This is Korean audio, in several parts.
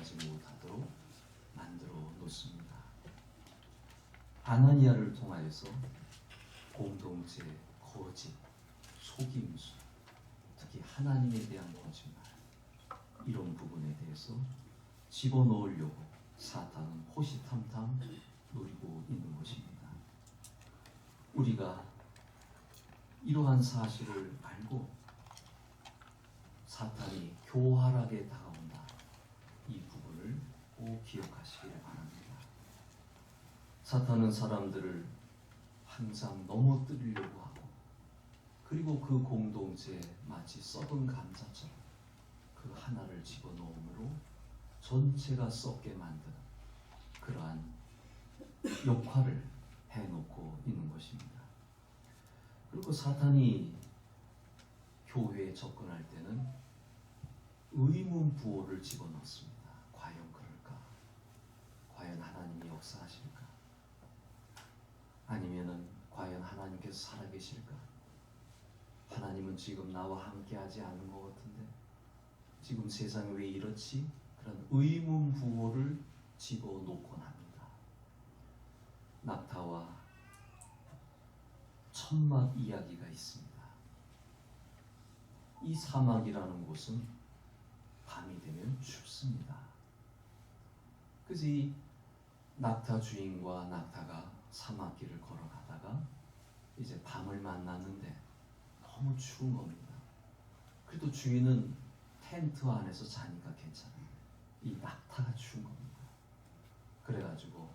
구원하지 못하도록 만들어 놓습니다. 아나니아를 통하여서 공동체 거짓, 속임수, 특히 하나님에 대한 거짓말, 이런 부분에 대해서 집어넣으려고 사탄은 호시탐탐 노리고 있는 것입니다. 우리가 이러한 사실을 알고 사탄이 교활하게 다가온다, 이 부분을 꼭 기억하시길 바랍니다. 사탄은 사람들을 항상 넘어뜨리려고 하고, 그리고 그 공동체에 마치 썩은 감자처럼 그 하나를 집어넣음으로 전체가 썩게 만드는 그러한 역할을 해놓고 있는 것입니다. 그리고 사탄이 교회에 접근할 때는 의문부호를 집어넣습니다. 과연 그럴까? 과연 하나님이 역사하실까? 아니면은 과연 하나님께서 살아계실까? 하나님은 지금 나와 함께하지 않은 것 같은데, 지금 세상이 왜 이렇지? 그런 의문부호를 집어넣곤 합니다. 낙타와 천막 이야기가 있습니다. 이 사막이라는 곳은 밤이 되면 춥습니다. 그래서 이 낙타 주인과 낙타가 사막길을 걸어가다가 이제 밤을 만났는데 너무 추운 겁니다. 그래도 주인은 텐트 안에서 자니까 괜찮아요. 이 낙타가 추운 겁니다. 그래가지고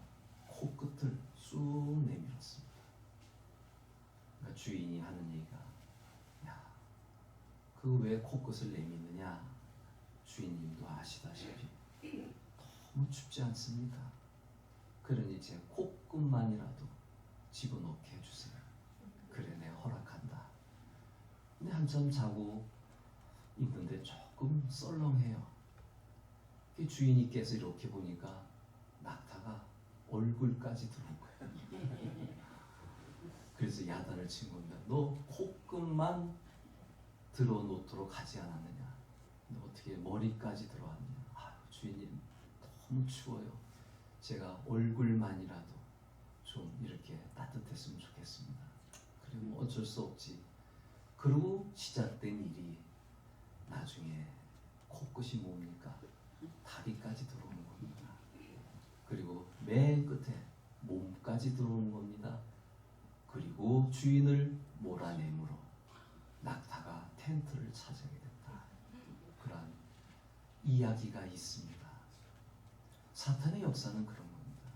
코끝을 쑥 내밀었습니다. 그러니까 주인이 하는 얘기가, 야, 그 왜 코끝을 내미느냐? 주인님도 아시다시피 너무 춥지 않습니까? 그러니 제 코끝만이라도 집어넣게 해주세요. 그래, 내가 허락한다. 근데 한참 자고 있는데 조금 썰렁해요. 주인이께서 이렇게 보니까 낙타가 얼굴까지 들어온 거예요. 그래서 야단을 친 겁니다. 너 코끝만 들어놓도록 하지 않았느냐? 너 어떻게 머리까지 들어왔느냐? 아유, 주인님 너무 추워요. 제가 얼굴만이라도 좀 이렇게 따뜻했으면 좋겠습니다. 그래, 뭐 어쩔 수 없지. 그리고 시작된 일이 나중에 코끝이 뭡니까? 다리까지 들어오는 겁니다. 그리고 맨 끝에 몸까지 들어오는 겁니다. 그리고 주인을 몰아내므로 낙타가 텐트를 차지하게 됐다. 그런 이야기가 있습니다. 사탄의 역사는 그런 겁니다.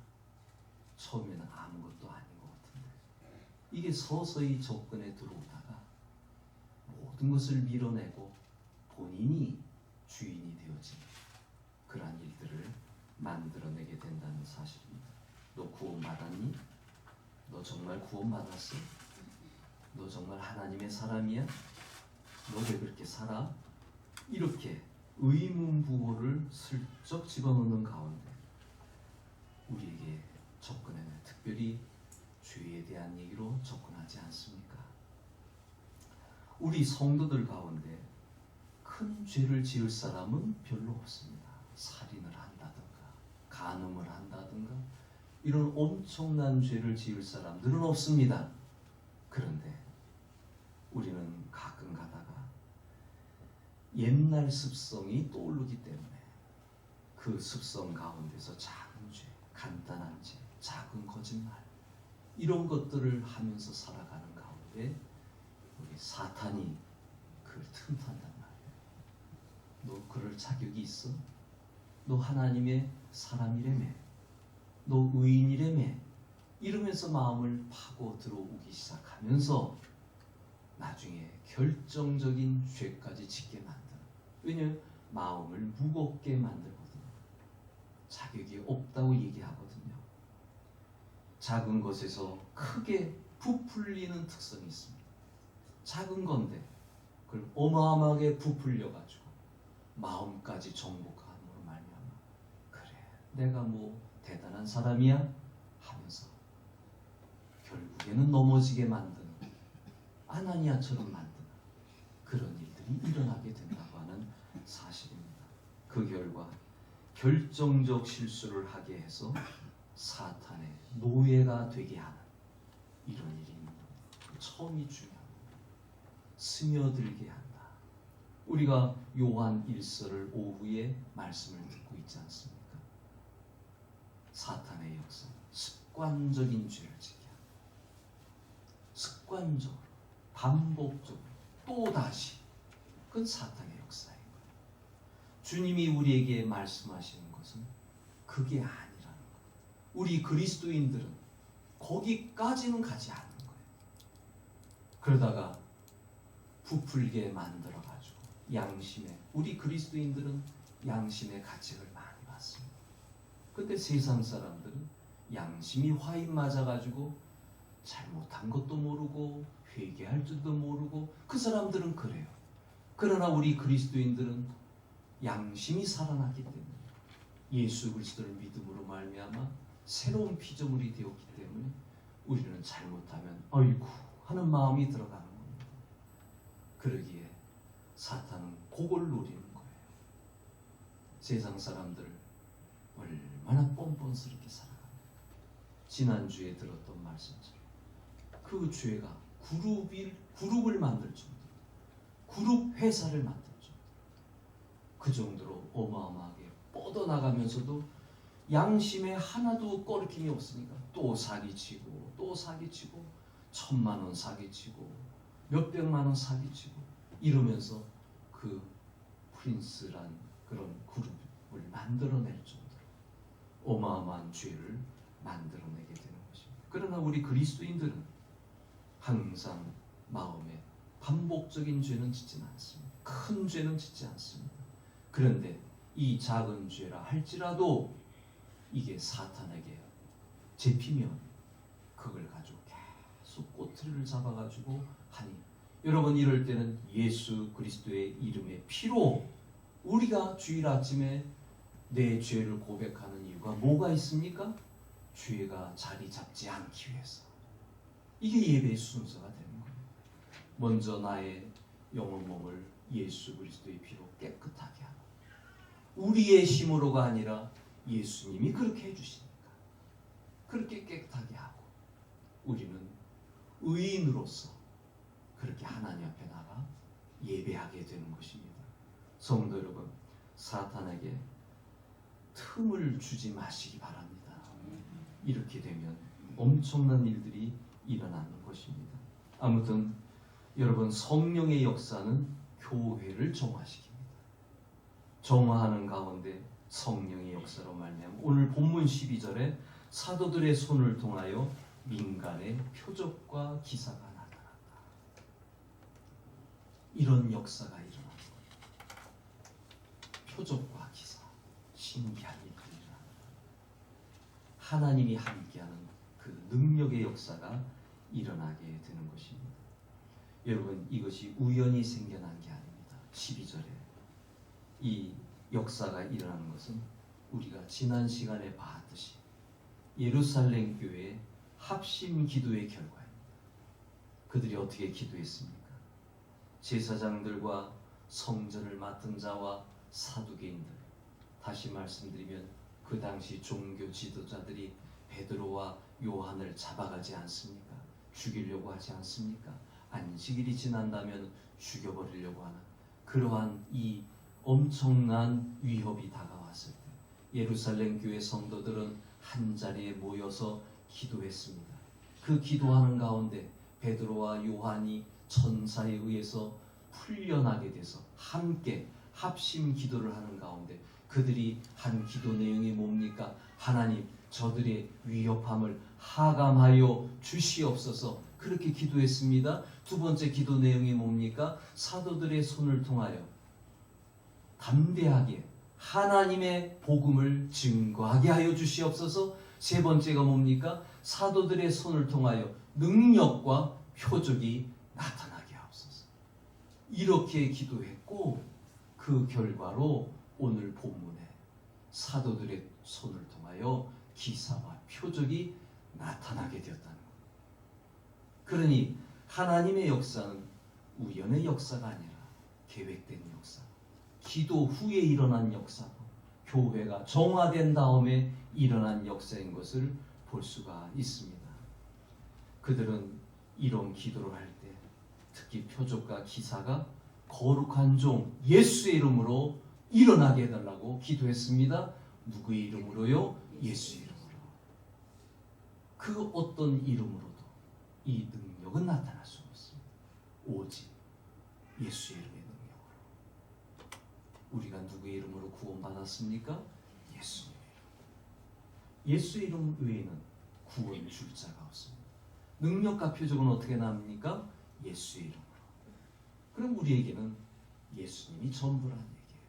처음에는 아무것도 아닌 것 같은데 이게 서서히 접근해 들어오다가 모든 것을 밀어내고 본인이 주인이 되어진 그러한 일들을 만들어내게 된다는 사실입니다. 너 구원받았니? 너 정말 구원받았어? 너 정말 하나님의 사람이야? 너 왜 그렇게 살아? 이렇게 의문부호를 슬쩍 집어넣는 가운데 우리에게 접근하는, 특별히 죄에 대한 얘기로 접근하지 않습니까? 우리 성도들 가운데 큰 죄를 지을 사람은 별로 없습니다. 살인을 한다든가 간음을 한다든가 이런 엄청난 죄를 지을 사람들은 없습니다. 그런데 우리는 가끔 가다가 옛날 습성이 떠오르기 때문에 그 습성 가운데서 작은 죄, 간단한 죄, 작은 거짓말, 이런 것들을 하면서 살아가는 가운데 우리 사탄이 그걸 틈탄단 말이에요. 너 그럴 자격이 있어? 너 하나님의 사람이라며? 너 의인이라며? 이러면서 마음을 파고 들어오기 시작하면서 나중에 결정적인 죄까지 짓게 만드는, 왜냐하면 마음을 무겁게 만들거든요. 자격이 없다고 얘기하거든요. 작은 것에서 크게 부풀리는 특성이 있습니다. 작은 건데 그걸 어마어마하게 부풀려가지고 마음까지 정복함으로 말미암아 그래, 내가 뭐 대단한 사람이야? 하면서 결국에는 넘어지게 만드는, 아나니아처럼 만드는 그런 일들이 일어나게 된다고 하는 사실입니다. 그 결과 결정적 실수를 하게 해서 사탄의 노예가 되게 하는 이런 일이 있는 거예요. 처음이 중요합니다. 스며들게 한다. 우리가 요한 1서를 오후에 말씀을 듣고 있지 않습니까? 사탄의 역사, 습관적인 죄를 짓게 합니다. 습관적으로, 반복적으로, 또다시. 그건 사탄의 역사예요. 주님이 우리에게 말씀하시는 것은 그게 아니라는 거예요. 우리 그리스도인들은 거기까지는 가지 않는 거예요. 그러다가 부풀게 만들어가지고 양심에, 우리 그리스도인들은 양심의 가책을 많이 받습니다. 근데 세상 사람들은 양심이 화인 맞아가지고 잘못한 것도 모르고 회개할 줄도 모르고 그 사람들은 그래요. 그러나 우리 그리스도인들은 양심이 살아났기 때문에 예수 그리스도를 믿음으로 말미암아 새로운 피조물이 되었기 때문에 우리는 잘못하면 어이구 하는 마음이 들어가는 겁니다. 그러기에 사탄은 그걸 노리는 거예요. 세상 사람들을 얼마나 뻔뻔스럽게 살아갑니다. 지난주에 들었던 말씀처럼 그 죄가 그룹을 만들 정도로, 그룹 회사를 만들 정도로, 그 정도로 어마어마하게 뻗어나가면서도 양심에 하나도 꺼리낌이 없으니까 또 사기치고 또 사기치고 1,000,000원 사기치고 몇백만원 사기치고 이러면서 그 프린스란 그런 그룹을 만들어낼 정도로 어마어마한 죄를 만들어내게 되는 것입니다. 그러나 우리 그리스도인들은 항상 마음에 반복적인 죄는 짓지는 않습니다. 큰 죄는 짓지 않습니다. 그런데 이 작은 죄라 할지라도 이게 사탄에게 잡히면 그걸 가지고 계속 꼬투리를 잡아가지고 하니, 여러분 이럴 때는 예수 그리스도의 이름의 피로 우리가 주일 아침에 내 죄를 고백하는 이유가 뭐가 있습니까? 죄가 자리 잡지 않기 위해서. 이게 예배의 순서가 되는 거예요. 먼저 나의 영혼 몸을 예수 그리스도의 피로 깨끗하게 하고, 우리의 힘으로가 아니라 예수님이 그렇게 해주시니까 그렇게 깨끗하게 하고, 우리는 의인으로서 그렇게 하나님 앞에 나가 예배하게 되는 것입니다. 성도 여러분, 사탄에게 틈을 주지 마시기 바랍니다. 이렇게 되면 엄청난 일들이 일어나는 것입니다. 아무튼 여러분, 성령의 역사는 교회를 정화시킵니다. 정화하는 가운데 성령의 역사로 말미암아 오늘 본문 12절에 사도들의 손을 통하여 민간의 표적과 기사가 나타났다. 이런 역사가 일어납니다. 표적과 기사, 신기한 일들이 일어납니다. 하나님이 함께하는 그 능력의 역사가 일어나게 되는 것입니다. 여러분, 이것이 우연히 생겨난 게 아닙니다. 12절에 이 역사가 일어나는 것은 우리가 지난 시간에 봤듯이 예루살렘 교회의 합심 기도의 결과입니다. 그들이 어떻게 기도했습니까? 제사장들과 성전을 맡은 자와 사두개인들, 다시 말씀드리면 그 당시 종교 지도자들이 베드로와 요한을 잡아가지 않습니까? 죽이려고 하지 않습니까? 안식일이 지난다면 죽여버리려고 하는 그러한 이 엄청난 위협이 다가왔을 때 예루살렘 교회 성도들은 한자리에 모여서 기도했습니다. 그 기도하는 가운데 베드로와 요한이 천사에 의해서 풀려나게 돼서 함께 합심 기도를 하는 가운데 그들이 한 기도 내용이 뭡니까? 하나님, 저들의 위협함을 하감하여 주시옵소서. 그렇게 기도했습니다. 두 번째 기도 내용이 뭡니까? 사도들의 손을 통하여 담대하게 하나님의 복음을 증거하게 하여 주시옵소서. 세 번째가 뭡니까? 사도들의 손을 통하여 능력과 표적이 나타나게 하옵소서. 이렇게 기도했고, 그 결과로 오늘 본문에 사도들의 손을 통하여 기사와 표적이 나타나게 되었다는 것. 그러니 하나님의 역사는 우연의 역사가 아니라 계획된 역사, 기도 후에 일어난 역사고 교회가 정화된 다음에 일어난 역사인 것을 볼 수가 있습니다. 그들은 이런 기도를 할 때 특히 표적과 기사가 거룩한 종 예수의 이름으로 일어나게 해달라고 기도했습니다. 누구의 이름으로요? 예수의 이름으로. 그 어떤 이름으로도 이 능력은 나타날 수 없습니다. 오직 예수의 이름의 능력으로. 우리가 누구의 이름으로 구원받았습니까? 예수님의 이름. 예수의 이름 외에는 구원 줄 자가 없습니다. 능력과 표적은 어떻게 나옵니까? 예수의 이름으로. 그럼 우리에게는 예수님이 전부란 얘기예요.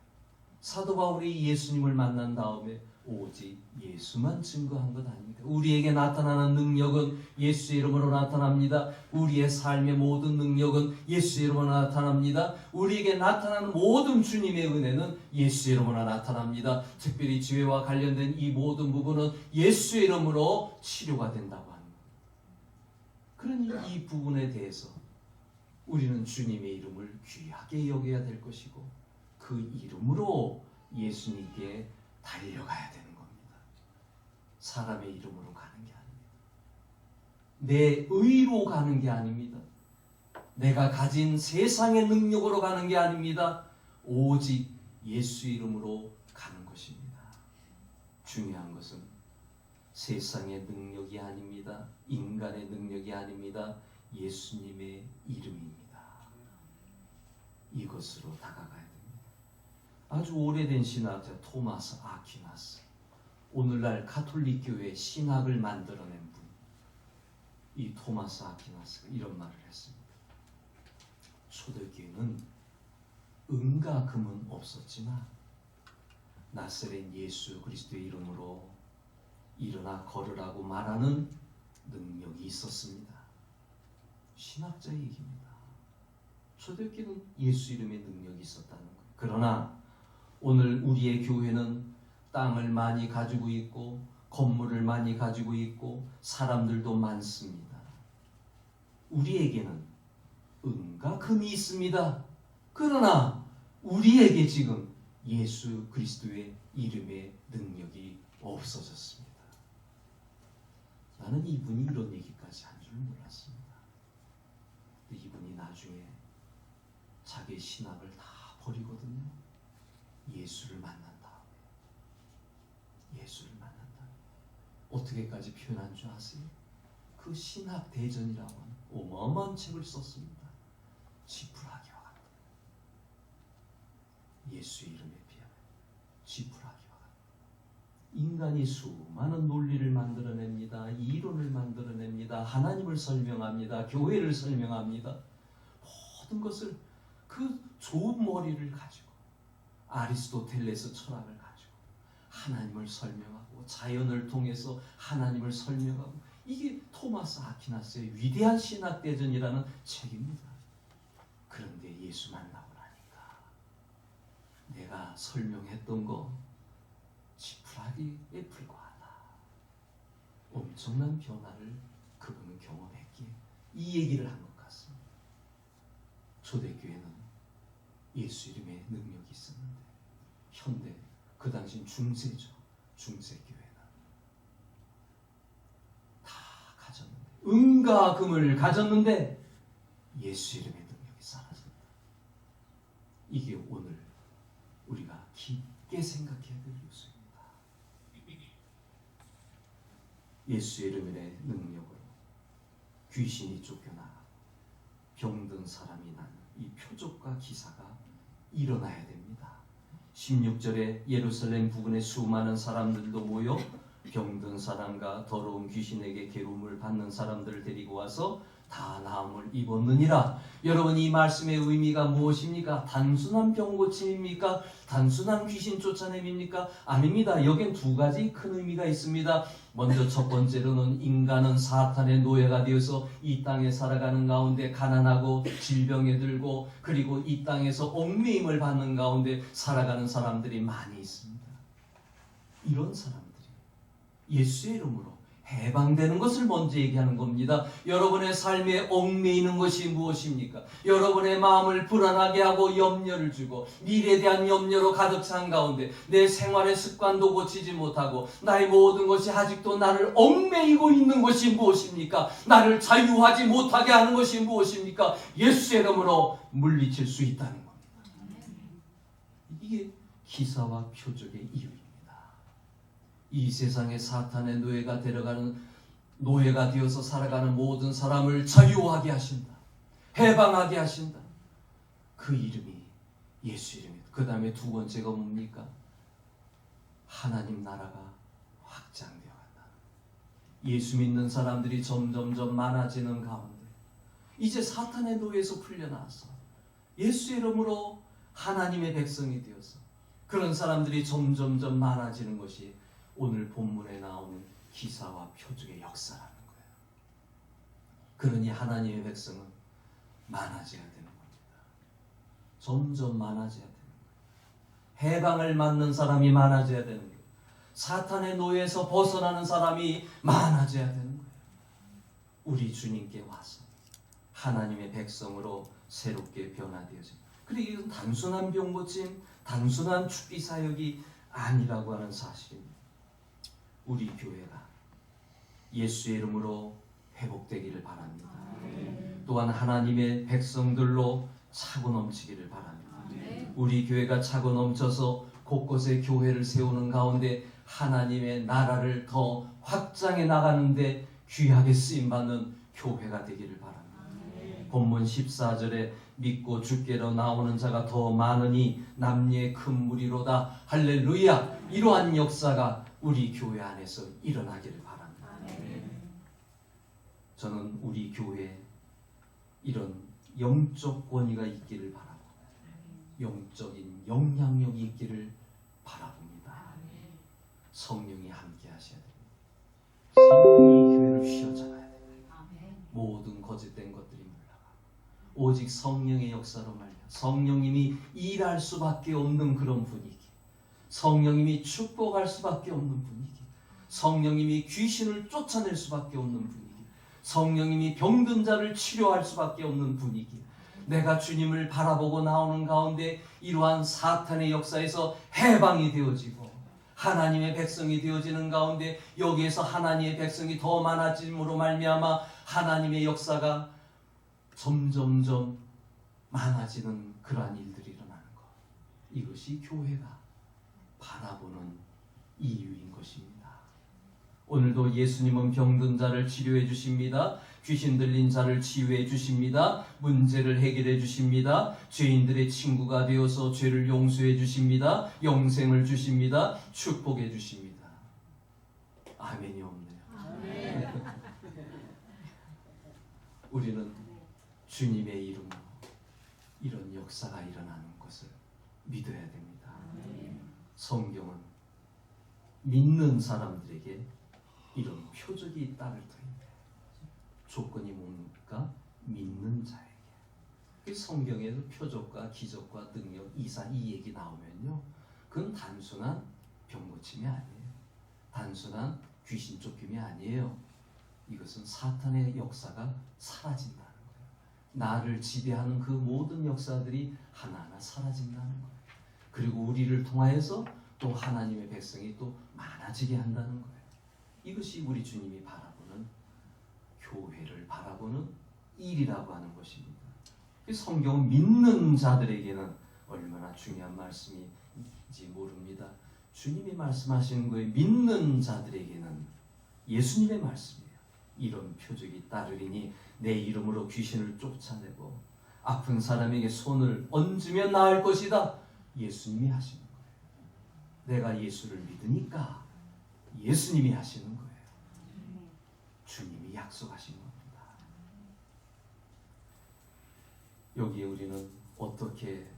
사도 바울이 예수님을 만난 다음에 오직 예수만 증거한 것 아닙니다. 우리에게 나타나는 능력은 예수의 이름으로 나타납니다. 우리의 삶의 모든 능력은 예수의 이름으로 나타납니다. 우리에게 나타나는 모든 주님의 은혜는 예수의 이름으로 나타납니다. 특별히 죄와 관련된 이 모든 부분은 예수의 이름으로 치료가 된다고 합니다. 그러니 이 부분에 대해서 우리는 주님의 이름을 귀하게 여겨야 될 것이고 그 이름으로 예수님께 달려가야 되는 겁니다. 사람의 이름으로 가는 게 아닙니다. 내 의로 가는 게 아닙니다. 내가 가진 세상의 능력으로 가는 게 아닙니다. 오직 예수 이름으로 가는 것입니다. 중요한 것은 세상의 능력이 아닙니다. 인간의 능력이 아닙니다. 예수님의 이름입니다. 이것으로 다가가야 됩니다. 아주 오래된 신학자 토마스 아퀴나스, 오늘날 가톨릭 교회의 신학을 만들어낸 분, 이 토마스 아퀴나스가 이런 말을 했습니다. 초대교회는 은과 금은 없었지만 나사렛 예수 그리스도의 이름으로 일어나 걸으라고 말하는 능력이 있었습니다. 신학자의 얘기입니다. 초대교회는 예수 이름의 능력이 있었다는 거예요. 그러나 오늘 우리의 교회는 땅을 많이 가지고 있고 건물을 많이 가지고 있고 사람들도 많습니다. 우리에게는 은과 금이 있습니다. 그러나 우리에게 지금 예수 그리스도의 이름의 능력이 없어졌습니다. 나는 이분이 이런 얘기까지 한 줄 몰랐습니다. 근데 이분이 나중에 자기의 신학을 다 버리거든요. 예수를 만난 다음에. 예수를 만난 다음에. 어떻게까지 표현한 줄 아세요? 그 신학 대전이라고 하는 어마어마한 책을 썼습니다. 지푸라기와 같다. 예수의 이름에 비하면 지푸라기와 같다. 인간이 수많은 논리를 만들어냅니다. 이론을 만들어냅니다. 하나님을 설명합니다. 교회를 설명합니다. 모든 것을 그 좋은 머리를 가지고 아리스토텔레스 철학을 가지고 하나님을 설명하고 자연을 통해서 하나님을 설명하고 이게 토마스 아퀴나스의 위대한 신학대전이라는 책입니다. 그런데 예수 만나고 나니까 내가 설명했던 거 지푸라기에 불과하다. 엄청난 변화를 그분은 경험했기에 이 얘기를 한 것 같습니다. 초대교회는 예수 이름의 능력이 있었는데 현대 그 당시 중세죠. 중세교회는 다 가졌는데 은과 금을 가졌는데 예수 이름의 능력이 사라졌다. 이게 오늘 우리가 깊게 생각해야 될 요소입니다. 예수 이름의 능력으로 귀신이 쫓겨나가고 병든 사람이 나는 이 표적과 기사가 일어나야 됩니다. 16절에 예루살렘 부근에 수많은 사람들도 모여 병든 사람과 더러운 귀신에게 괴로움을 받는 사람들을 데리고 와서 다 나음을 입었느니라. 여러분, 이 말씀의 의미가 무엇입니까? 단순한 병 고침입니까? 단순한 귀신 쫓아냄입니까? 아닙니다. 여긴 두 가지 큰 의미가 있습니다. 먼저 첫 번째로는 인간은 사탄의 노예가 되어서 이 땅에 살아가는 가운데 가난하고 질병에 들고 그리고 이 땅에서 얽매임을 받는 가운데 살아가는 사람들이 많이 있습니다. 이런 사람들이 예수의 이름으로 해방되는 것을 먼저 얘기하는 겁니다. 여러분의 삶에 얽매이는 것이 무엇입니까? 여러분의 마음을 불안하게 하고 염려를 주고 미래에 대한 염려로 가득 찬 가운데 내 생활의 습관도 고치지 못하고 나의 모든 것이 아직도 나를 얽매이고 있는 것이 무엇입니까? 나를 자유하지 못하게 하는 것이 무엇입니까? 예수의 이름으로 물리칠 수 있다는 겁니다. 이게 기사와 표적의 이유입니다. 이 세상에 사탄의 노예가 되어서 살아가는 모든 사람을 자유하게 하신다. 해방하게 하신다. 그 이름이 예수 이름입니다. 그 다음에 두 번째가 뭡니까? 하나님 나라가 확장되어 간다. 예수 믿는 사람들이 점점점 많아지는 가운데 이제 사탄의 노예에서 풀려나와서 예수 이름으로 하나님의 백성이 되어서 그런 사람들이 점점점 많아지는 것이 오늘 본문에 나오는 기사와 표적의 역사라는 거예요. 그러니 하나님의 백성은 많아져야 되는 겁니다. 점점 많아져야 되는 거예요. 해방을 맞는 사람이 많아져야 되는 거예요. 사탄의 노예에서 벗어나는 사람이 많아져야 되는 거예요. 우리 주님께 와서 하나님의 백성으로 새롭게 변화되어집니다. 그리고 이건 단순한 병고침, 단순한 축기 사역이 아니라고 하는 사실입니다. 우리 교회가 예수의 이름으로 회복되기를 바랍니다. 또한 하나님의 백성들로 차고 넘치기를 바랍니다. 우리 교회가 차고 넘쳐서 곳곳에 교회를 세우는 가운데 하나님의 나라를 더 확장해 나가는데 귀하게 쓰임받는 교회가 되기를 바랍니다. 본문 14절에 믿고 주께로 나오는 자가 더 많으니 남녀의 큰 무리로다. 할렐루야. 이러한 역사가 우리 교회 안에서 일어나기를 바랍니다. 저는 우리 교회에 이런 영적 권위가 있기를 바라고 영적인 영향력이 있기를 바라봅니다. 성령이 함께 하셔야 됩니다. 성령이 교회를 휘어잡아야 됩니다. 모든 거짓된 것들이 물러가고 오직 성령의 역사로 말미암아 성령님이 일할 수밖에 없는 그런 분위기, 성령님이 축복할 수밖에 없는 분위기, 성령님이 귀신을 쫓아낼 수밖에 없는 분위기, 성령님이 병든 자를 치료할 수밖에 없는 분위기, 내가 주님을 바라보고 나오는 가운데 이러한 사탄의 역사에서 해방이 되어지고 하나님의 백성이 되어지는 가운데 여기에서 하나님의 백성이 더 많아짐으로 말미암아 하나님의 역사가 점점점 많아지는 그러한 일들이 일어나는 것, 이것이 교회가 바라보는 이유인 것입니다. 오늘도 예수님은 병든 자를 치료해 주십니다. 귀신 들린 자를 치유해 주십니다. 문제를 해결해 주십니다. 죄인들의 친구가 되어서 죄를 용서해 주십니다. 영생을 주십니다. 축복해 주십니다. 아멘이 없네요. 아멘. 우리는 주님의 이름으로 이런 역사가 일어나는 것을 믿어야 됩니다. 성경은 믿는 사람들에게 이런 표적이 따를 터인데 조건이 뭡니까? 믿는 자에게. 성경에서 표적과 기적과 능력, 이사 이 얘기 나오면요, 그건 단순한 병고침이 아니에요. 단순한 귀신 쫓김이 아니에요. 이것은 사탄의 역사가 사라진다는 거예요. 나를 지배하는 그 모든 역사들이 하나하나 사라진다는 거예요. 그리고 우리를 통하여서 또 하나님의 백성이 또 많아지게 한다는 거예요. 이것이 우리 주님이 바라보는, 교회를 바라보는 일이라고 하는 것입니다. 성경은 믿는 자들에게는 얼마나 중요한 말씀인지 모릅니다. 주님이 말씀하시는 거에 믿는 자들에게는 예수님의 말씀이에요. 이런 표적이 따르리니 내 이름으로 귀신을 쫓아내고 아픈 사람에게 손을 얹으면 나을 것이다. 예수님이 하시는 거예요. 내가 예수를 믿으니까 예수님이 하시는 거예요. 주님이 약속하신 겁니다. 여기에 우리는 어떻게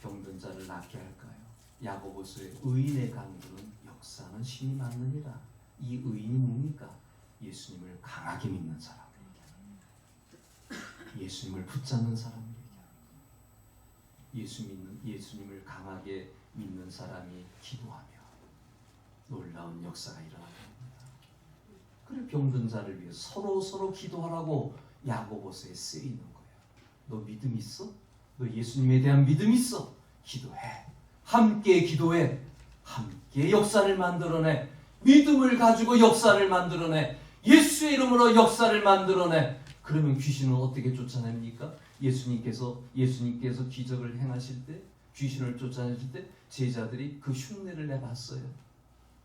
병든 자를 낫게 할까요? 야고보서의 의인의 강구는 역사는 신이 맞느니라. 이 의인이 뭡니까? 예수님을 강하게 믿는 사람에게, 예수님을 붙잡는 사람에게, 예수님을 강하게 믿는 사람이 기도하며 놀라운 역사가 일어납니다. 그래 병든 자를 위해 서로 기도하라고 야고보서에 쓰여 있는 거예요. 너 믿음 있어? 너 예수님에 대한 믿음 있어? 기도해. 함께 기도해. 함께 역사를 만들어내. 믿음을 가지고 역사를 만들어내. 예수의 이름으로 역사를 만들어내. 그러면 귀신은 어떻게 쫓아냅니까? 예수님께서 기적을 행하실 때, 귀신을 쫓아내실 때 제자들이 그 흉내를 내봤어요.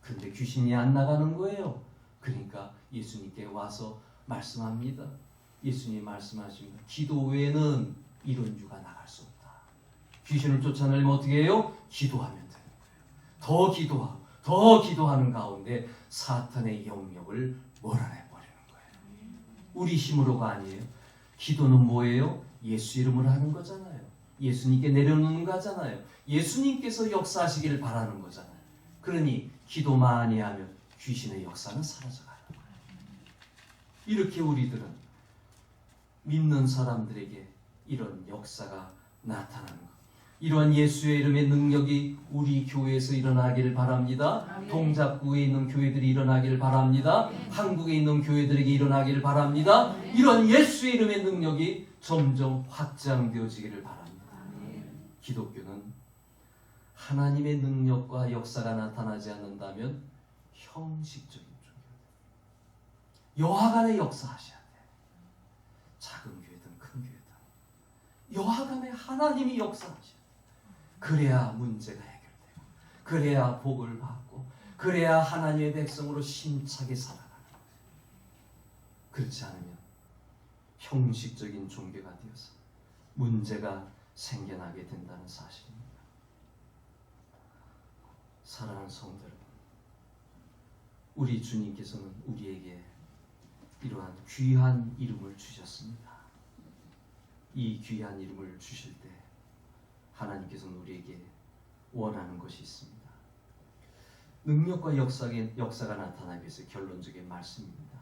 근데 귀신이 안 나가는 거예요. 그러니까 예수님께 와서 말씀합니다. 예수님이 말씀하십니다. 기도 외에는 이런 유가 나갈 수 없다. 귀신을 쫓아내려면 어떻게 해요? 기도하면 되는 거예요. 더 기도하고 더 기도하는 가운데 사탄의 영역을 몰아내버리는 거예요. 우리 힘으로가 아니에요. 기도는 뭐예요? 예수 이름으로 하는 거잖아요. 예수님께 내려놓는 거잖아요. 예수님께서 역사하시기를 바라는 거잖아요. 그러니 기도 많이 하면 귀신의 역사는 사라져가요. 이렇게 우리들은 믿는 사람들에게 이런 역사가 나타나는 것. 이러한 예수의 이름의 능력이 우리 교회에서 일어나기를 바랍니다. 아멘. 동작구에 있는 교회들이 일어나기를 바랍니다. 아멘. 한국에 있는 교회들에게 일어나기를 바랍니다. 아멘. 이러한 예수의 이름의 능력이 점점 확장되어지기를 바랍니다. 아멘. 기독교는 하나님의 능력과 역사가 나타나지 않는다면 형식적인 종교다. 여하간에 역사하셔야 돼. 작은 교회든 큰 교회든 여하간에 하나님이 역사하셔야 돼. 그래야 문제가 해결되고, 그래야 복을 받고, 그래야 하나님의 백성으로 힘차게 살아가는 거예요. 그렇지 않으면 형식적인 종교가 되어서 문제가 생겨나게 된다는 사실입니다. 사랑하는 성도 여러분, 우리 주님께서는 우리에게 이러한 귀한 이름을 주셨습니다. 이 귀한 이름을 주실 때 하나님께서는 우리에게 원하는 것이 있습니다. 능력과 역사가 나타나기 위해서 결론적인 말씀입니다.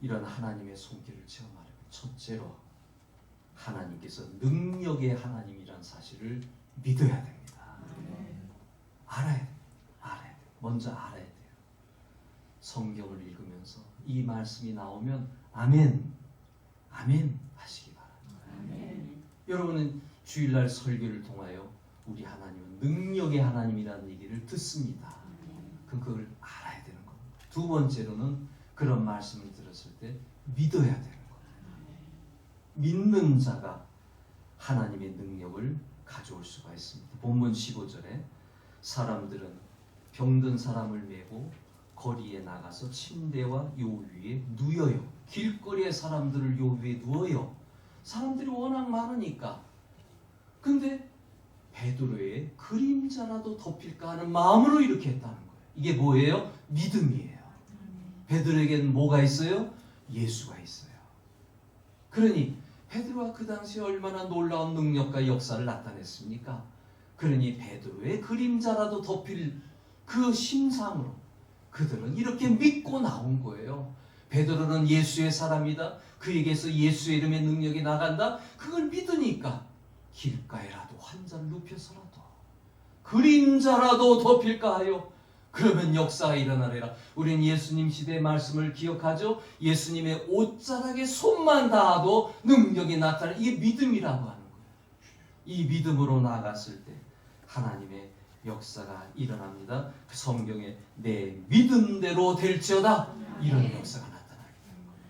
이런 하나님의 손길을 체험하려면 첫째로 하나님께서 능력의 하나님이란 사실을 믿어야 됩니다. 알아야 돼요. 먼저 알아야 돼요. 성경을 읽으면서 이 말씀이 나오면 아멘 하시기 바랍니다. 여러분은 주일날 설교를 통하여 우리 하나님은 능력의 하나님이라는 얘기를 듣습니다. 그럼 그걸 알아야 되는 겁니다. 두 번째로는 그런 말씀을 들었을 때 믿어야 되는 겁니다. 믿는 자가 하나님의 능력을 가져올 수가 있습니다. 본문 15절에 사람들은 병든 사람을 메고 거리에 나가서 침대와 요 위에 누워요. 길거리에 사람들을 요 위에 누워요. 사람들이 워낙 많으니까. 근데 베드로의 그림자라도 덮일까 하는 마음으로 이렇게 했다는 거예요. 이게 뭐예요? 믿음이에요. 베드로에게는 뭐가 있어요? 예수가 있어요. 그러니 베드로가 그 당시에 얼마나 놀라운 능력과 역사를 나타냈습니까? 그러니 베드로의 그림자라도 덮일 그 심상으로 그들은 이렇게 믿고 나온 거예요. 베드로는 예수의 사람이다. 그에게서 예수의 이름의 능력이 나간다. 그걸 믿으니까 길가에라도 환자를 눕혀서라도 그림자라도 덮일까 하여 그러면 역사가 일어나리라. 우리는 예수님 시대의 말씀을 기억하죠. 예수님의 옷자락에 손만 닿아도 능력이 나타나는 이게 믿음이라고 하는 거예요. 이 믿음으로 나아갔을 때 하나님의 역사가 일어납니다. 성경에 내 믿음대로 될지어다 이런 역사가 나타나게 되는 거예요.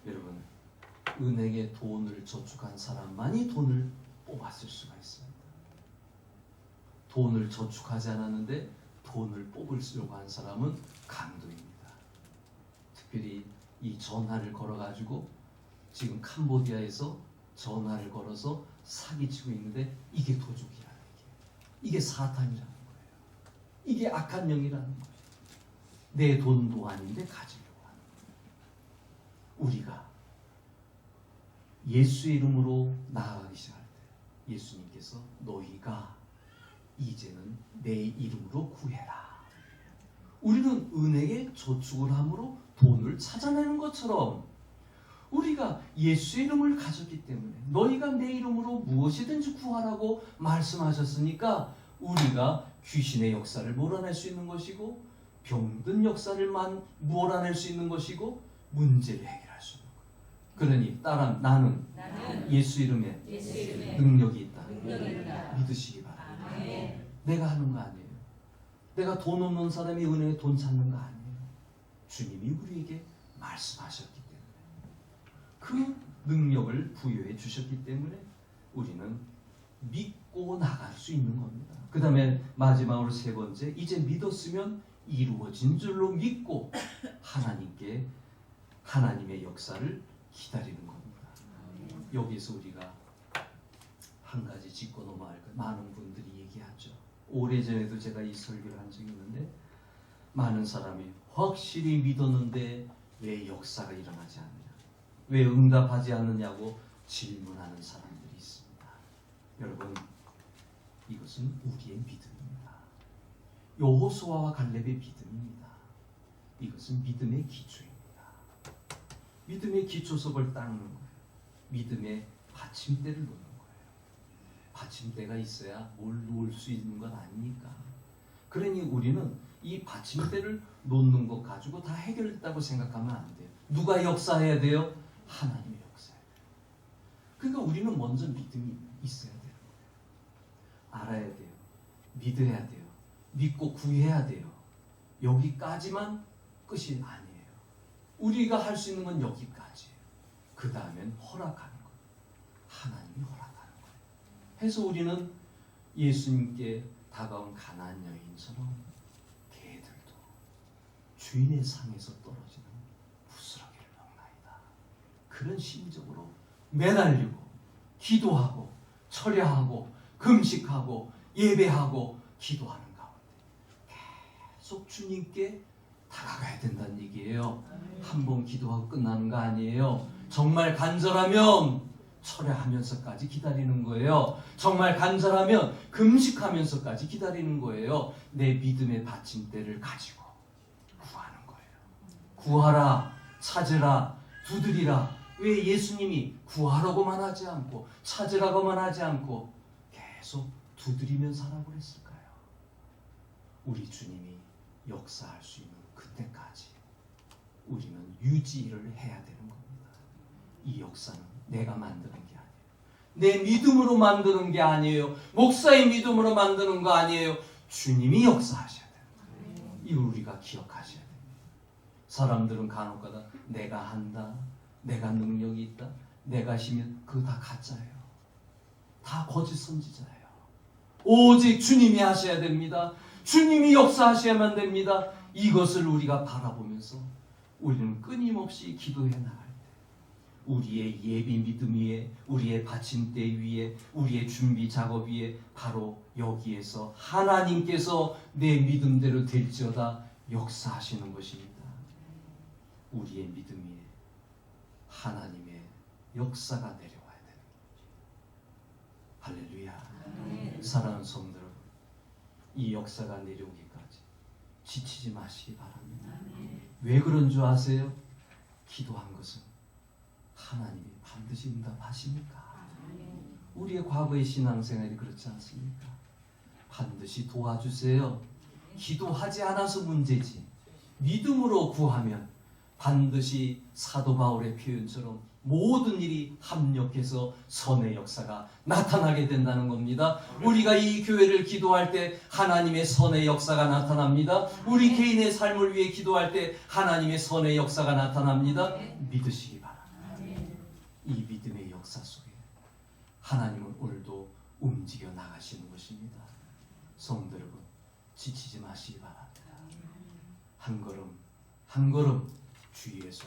여러분, 은행에 돈을 저축한 사람만이 돈을 뽑았을 수가 있습니다. 돈을 저축하지 않았는데 돈을 뽑으려고 한 사람은 강도입니다. 특별히 이 전화를 걸어가지고 지금 캄보디아에서 전화를 걸어서 사기치고 있는데 이게 도둑이라는 얘기예요. 이게 사탄이라는 거예요. 이게 악한 영이라는 거예요. 내 돈도 아닌데 가지려고 하는 거예요. 우리가 예수의 이름으로 나아가기 시작할 때 예수님께서 너희가 이제는 내 이름으로 구해라. 우리는 은행에 저축을 함으로 돈을 찾아내는 것처럼 우리가 예수의 이름을 가졌기 때문에 너희가 내 이름으로 무엇이든지 구하라고 말씀하셨으니까 우리가 귀신의 역사를 몰아낼 수 있는 것이고 병든 역사를 몰아낼 수 있는 것이고 문제를 해결할 수 있는 것. 그러니 나는 예수 이름에 능력이 있다. 믿으시기 바랍니다. 내가 하는 거 아니에요. 내가 돈 없는 사람이 은행에 돈 찾는 거 아니에요. 주님이 우리에게 말씀하셨기 때문에 그 능력을 부여해 주셨기 때문에 우리는 믿고 나갈 수 있는 겁니다. 그 다음에 마지막으로 세 번째, 이제 믿었으면 이루어진 줄로 믿고 하나님의 역사를 기다리는 겁니다. 여기서 우리가 한 가지 짚고 넘어갈 것, 많은 분들이 얘기하죠. 오래전에도 제가 이 설교를 한 적이 있는데 많은 사람이 확실히 믿었는데 왜 역사가 일어나지 않느냐, 왜 응답하지 않느냐고 질문하는 사람들이 있습니다. 여러분, 이것은 우리의 믿음입니다. 여호수아와 갈렙의 믿음입니다. 이것은 믿음의 기초입니다. 믿음의 기초석을 닦는 거예요. 믿음의 받침대를 놓는 거예요. 받침대가 있어야 뭘 놓을 수 있는 것 아닙니까? 그러니 우리는 이 받침대를 놓는 것 가지고 다 해결됐다고 생각하면 안 돼요. 누가 역사해야 돼요? 하나님의 역사해야 돼요. 그러니까 우리는 먼저 믿음이 있어야 돼요. 알아야 돼요. 믿어야 돼요. 믿고 구해야 돼요. 여기까지만 끝이 아니에요. 우리가 할 수 있는 건 여기까지예요. 그 다음엔 허락하는 거예요. 하나님이 허락하는 거예요. 해서 우리는 예수님께 다가온 가나안 여인처럼 개들도 주인의 상에서 떨어지는 부스러기를 먹나이다. 그런 심정으로 매달리고 기도하고 철야하고 금식하고 예배하고 기도하는 가운데 계속 주님께 다가가야 된다는 얘기예요. 한 번 기도하고 끝나는 거 아니에요. 정말 간절하면 철야하면서까지 기다리는 거예요. 정말 간절하면 금식하면서까지 기다리는 거예요. 내 믿음의 받침대를 가지고 구하는 거예요. 구하라, 찾으라, 두드리라. 왜 예수님이 구하라고만 하지 않고 찾으라고만 하지 않고 계속 두드리면 살라고 그랬을까요? 우리 주님이 역사할 수 있는 그때까지 우리는 유지를 해야 되는 겁니다. 이 역사는 내가 만드는 게 아니에요. 내 믿음으로 만드는 게 아니에요. 목사의 믿음으로 만드는 거 아니에요. 주님이 역사하셔야 되는 거예요. 이걸 우리가 기억하셔야 됩니다. 사람들은 간혹가다 내가 한다, 내가 능력이 있다, 내가 힘이, 그거 다 가짜예요. 다 거짓 선지자예요. 오직 주님이 하셔야 됩니다. 주님이 역사하셔야만 됩니다. 이것을 우리가 바라보면서 우리는 끊임없이 기도해 나갈 때 우리의 예비 믿음 위에, 우리의 받침대 위에, 우리의 준비 작업 위에 바로 여기에서 하나님께서 내 믿음대로 될지어다 역사하시는 것입니다. 우리의 믿음 위에 하나님의 역사가 내려와야 됩니다. 할렐루야. 사랑하는 성도 여러분, 이 역사가 내려오기까지 지치지 마시기 바랍니다. 왜 그런 줄 아세요? 기도한 것은 하나님이 반드시 응답하십니까? 우리의 과거의 신앙생활이 그렇지 않습니까? 반드시 도와주세요. 기도하지 않아서 문제지 믿음으로 구하면 반드시 사도 바울의 표현처럼 모든 일이 합력해서 선의 역사가 나타나게 된다는 겁니다. 우리가 이 교회를 기도할 때 하나님의 선의 역사가 나타납니다. 우리 개인의 삶을 위해 기도할 때 하나님의 선의 역사가 나타납니다. 믿으시기 바랍니다. 이 믿음의 역사 속에 하나님은 오늘도 움직여 나가시는 것입니다. 성도 여러분, 지치지 마시기 바랍니다. 한 걸음 한 걸음 주 예수